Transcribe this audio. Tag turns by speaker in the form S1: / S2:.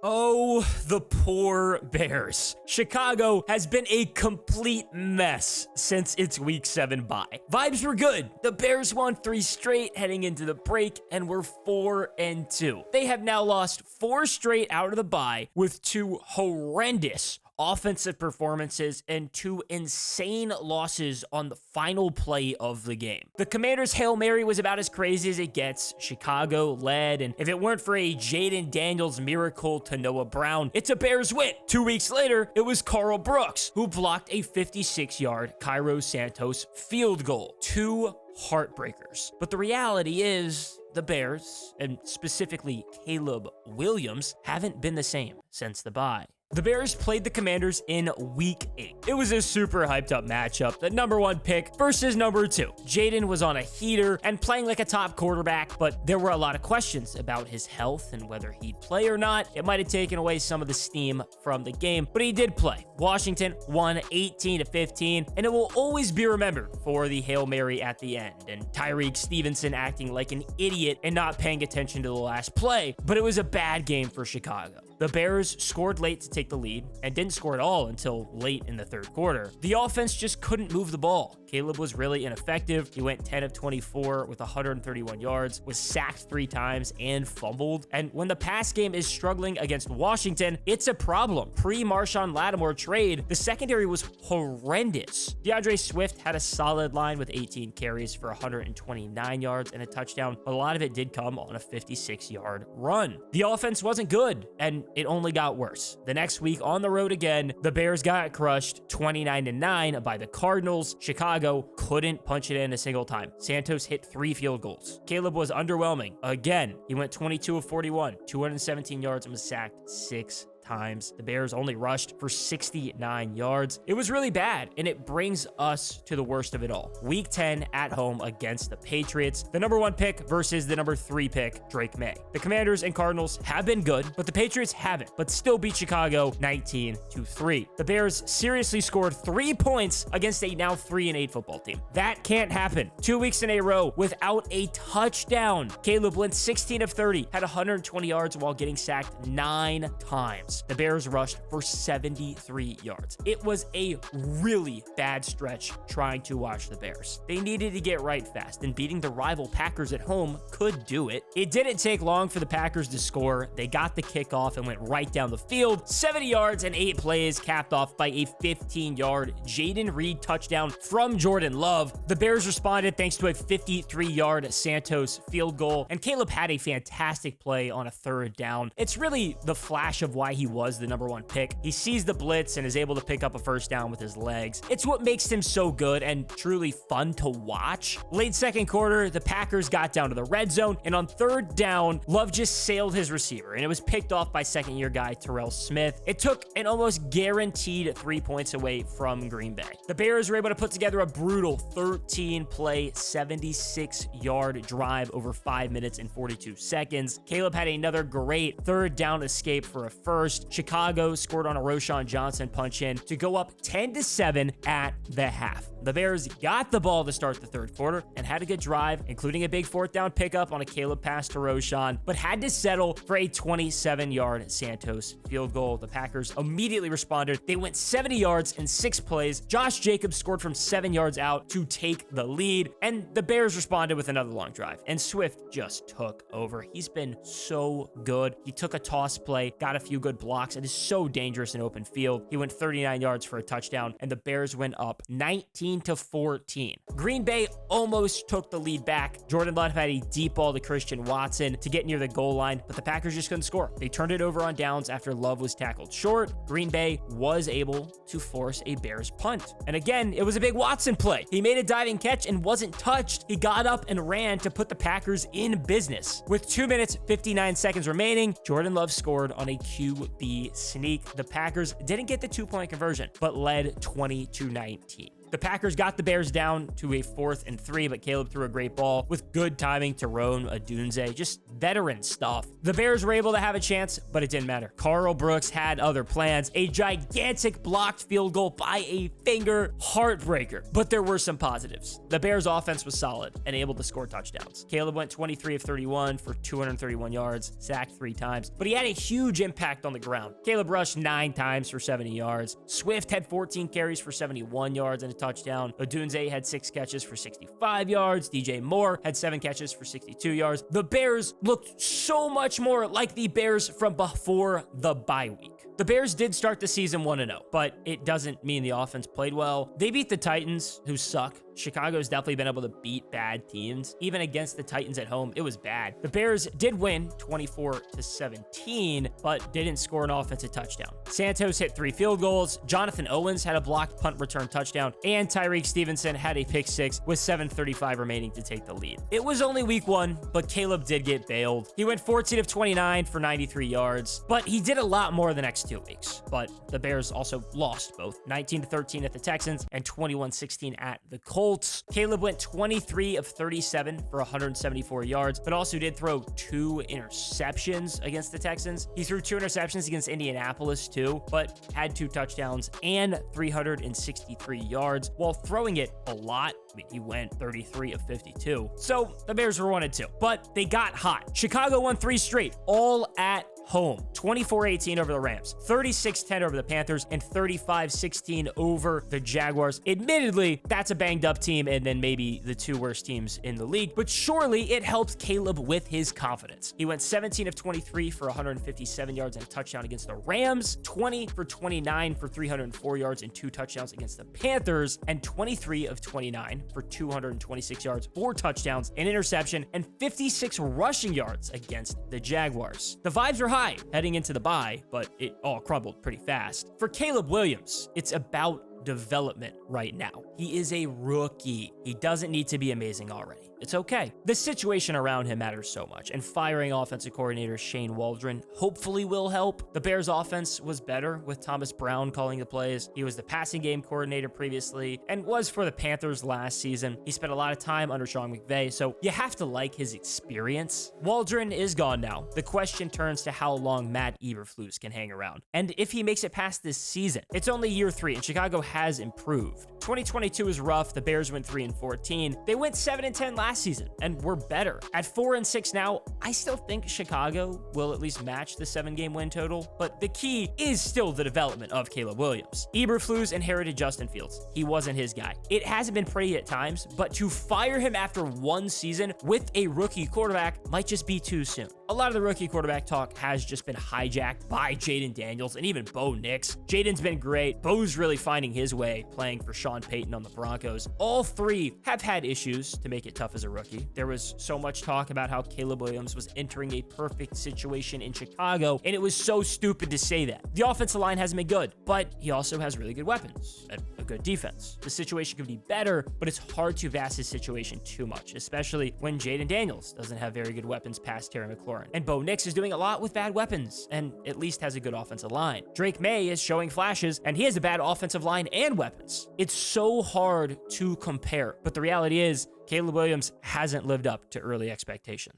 S1: Oh, the poor Bears. Chicago has been a complete mess since its Week 7 bye. Vibes were good. The Bears won 3 straight heading into the break and were 4-2. They have now lost 4 straight out of the bye with 2 horrendous offensive performances and 2 insane losses on the final play of the game. The Commanders' Hail Mary was about as crazy as it gets. Chicago led, and if it weren't for a Jaden Daniels miracle to Noah Brown, it's a Bears win. 2 weeks later, it was Carl Brooks who blocked a 56-yard Cairo Santos field goal. 2 heartbreakers. But the reality is, the Bears, and specifically Caleb Williams, haven't been the same since the bye. The Bears played the Commanders in Week 8. It was a super hyped up matchup. The number 1 pick versus number 2. Jaden was on a heater and playing like a top quarterback, but there were a lot of questions about his health and whether he'd play or not. It might have taken away some of the steam from the game, but he did play. Washington won 18-15, and it will always be remembered for the Hail Mary at the end and Tyreek Stevenson acting like an idiot and not paying attention to the last play, but it was a bad game for Chicago. The Bears scored late to take the lead and didn't score at all until late in the third quarter. The offense just couldn't move the ball. Caleb was really ineffective. He went 10 of 24 with 131 yards, was sacked 3 times and fumbled. And when the pass game is struggling against Washington, it's a problem. Pre-Marshawn Lattimore trade, the secondary was horrendous. DeAndre Swift had a solid line with 18 carries for 129 yards and a touchdown, but a lot of it did come on a 56-yard run. The offense wasn't good, and it only got worse. The next week on the road again, the Bears got crushed 29-9 by the Cardinals. Chicago couldn't punch it in a single time. Santos hit 3 field goals. Caleb was underwhelming. Again, he went 22 of 41, 217 yards and was sacked 6 times. The Bears only rushed for 69 yards. It was really bad, and it brings us to the worst of it all. Week 10 at home against the Patriots. The number 1 pick versus the number 3 pick, Drake May. The Commanders and Cardinals have been good, but the Patriots haven't, but still beat Chicago 19-3. The Bears seriously scored 3 points against a now 3-8 football team. That can't happen. 2 weeks in a row without a touchdown. Caleb went 16 of 30, had 120 yards while getting sacked 9 times. The Bears rushed for 73 yards. It was a really bad stretch trying to watch the Bears. They needed to get right fast, and beating the rival Packers at home could do it. It didn't take long for the Packers to score. They got the kickoff and went right down the field. 70 yards and 8 plays, capped off by a 15-yard Jaden Reed touchdown from Jordan Love. The Bears responded thanks to a 53-yard Santos field goal, and Caleb had a fantastic play on a 3rd down. It's really the flash of why he was the number 1 pick. He sees the blitz and is able to pick up a 1st down with his legs. It's what makes him so good and truly fun to watch. Late second quarter, the Packers got down to the red zone, and on 3rd down, Love just sailed his receiver, and it was picked off by second-year guy Terrell Smith. It took an almost guaranteed 3 points away from Green Bay. The Bears were able to put together a brutal 13-play, 76-yard drive over 5 minutes and 42 seconds. Caleb had another great 3rd down escape for a first. Chicago scored on a Roschon Johnson punch-in to go up 10-7 at the half. The Bears got the ball to start the 3rd quarter and had a good drive, including a big 4th down pickup on a Caleb pass to Roschon, but had to settle for a 27-yard Santos field goal. The Packers immediately responded. They went 70 yards in 6 plays. Josh Jacobs scored from 7 yards out to take the lead, and the Bears responded with another long drive, and Swift just took over. He's been so good. He took a toss play, got a few good blocks, and is so dangerous in open field. He went 39 yards for a touchdown, and the Bears went up 19-14. Green Bay almost took the lead back. Jordan Love had a deep ball to Christian Watson to get near the goal line, but the Packers just couldn't score. They turned it over on downs after Love was tackled short. Green Bay was able to force a Bears punt. And again, it was a big Watson play. He made a diving catch and wasn't touched. He got up and ran to put the Packers in business. With 2 minutes, 59 seconds remaining, Jordan Love scored on a QB sneak. The Packers didn't get the 2-point conversion, but led 20-19. The Packers got the Bears down to a 4th and 3, but Caleb threw a great ball with good timing to Roan Odunze. Just veteran stuff. The Bears were able to have a chance, but it didn't matter. Carl Brooks had other plans. A gigantic blocked field goal by a finger. Heartbreaker. But there were some positives. The Bears offense was solid and able to score touchdowns. Caleb went 23 of 31 for 231 yards, sacked 3 times, but he had a huge impact on the ground. Caleb rushed 9 times for 70 yards. Swift had 14 carries for 71 yards and a touchdown. Odunze had 6 catches for 65 yards. DJ Moore had 7 catches for 62 yards. The Bears looked so much more like the Bears from before the bye week. The Bears did start the season 1-0, but it doesn't mean the offense played well. They beat the Titans, who suck. Chicago's definitely been able to beat bad teams. Even against the Titans at home, it was bad. The Bears did win 24-17, but didn't score an offensive touchdown. Santos hit 3 field goals. Jonathan Owens had a blocked punt return touchdown, and Tyreek Stevenson had a pick 6 with 7:35 remaining to take the lead. It was only week 1, but Caleb did get bailed. He went 14 of 29 for 93 yards, but he did a lot more the next 2 weeks. But the Bears also lost both 19-13 at the Texans and 21-16 at the Colts. Caleb went 23 of 37 for 174 yards, but also did throw 2 interceptions against the Texans. He threw 2 interceptions against Indianapolis too, but had 2 touchdowns and 363 yards while throwing it a lot. I mean, he went 33 of 52. So the Bears were 1-2, but they got hot. Chicago won 3 straight, all at home. 24-18 over the Rams, 36-10 over the Panthers, and 35-16 over the Jaguars. Admittedly, that's a banged up team and then maybe the 2 worst teams in the league, but surely it helps Caleb with his confidence. He went 17 of 23 for 157 yards and a touchdown against the Rams, 20 for 29 for 304 yards and 2 touchdowns against the Panthers, and 23 of 29 for 226 yards, 4 touchdowns, an interception, and 56 rushing yards against the Jaguars. The vibes are high heading into the bye, but it all crumbled pretty fast. For Caleb Williams, it's about development right now. He is a rookie. He doesn't need to be amazing already. It's okay. The situation around him matters so much, and firing offensive coordinator Shane Waldron hopefully will help. The Bears offense was better with Thomas Brown calling the plays. He was the passing game coordinator previously and was for the Panthers last season. He spent a lot of time under Sean McVay, so you have to like his experience. Waldron is gone now. The question turns to how long Matt Eberflus can hang around, and if he makes it past this season. It's only year 3, and Chicago has improved. 2022 is rough. The Bears went 3-14. They went 7-10 last season and were better. At 4-6 now, I still think Chicago will at least match the 7-game win total, but the key is still the development of Caleb Williams. Eberflus inherited Justin Fields. He wasn't his guy. It hasn't been pretty at times, but to fire him after 1 season with a rookie quarterback might just be too soon. A lot of the rookie quarterback talk has just been hijacked by Jayden Daniels and even Bo Nix. Jayden's been great. Bo's really finding his way playing for Sean Payton on the Broncos. All 3 have had issues to make it tough as a rookie. There was so much talk about how Caleb Williams was entering a perfect situation in Chicago, and it was so stupid to say that. The offensive line hasn't been good, but he also has really good weapons and a good defense. The situation could be better, but it's hard to vast his situation too much, especially when Jayden Daniels doesn't have very good weapons past Terry McLaurin. And Bo Nix is doing a lot with bad weapons and at least has a good offensive line. Drake May is showing flashes, and he has a bad offensive line and weapons. It's so hard to compare, but the reality is Caleb Williams hasn't lived up to early expectations.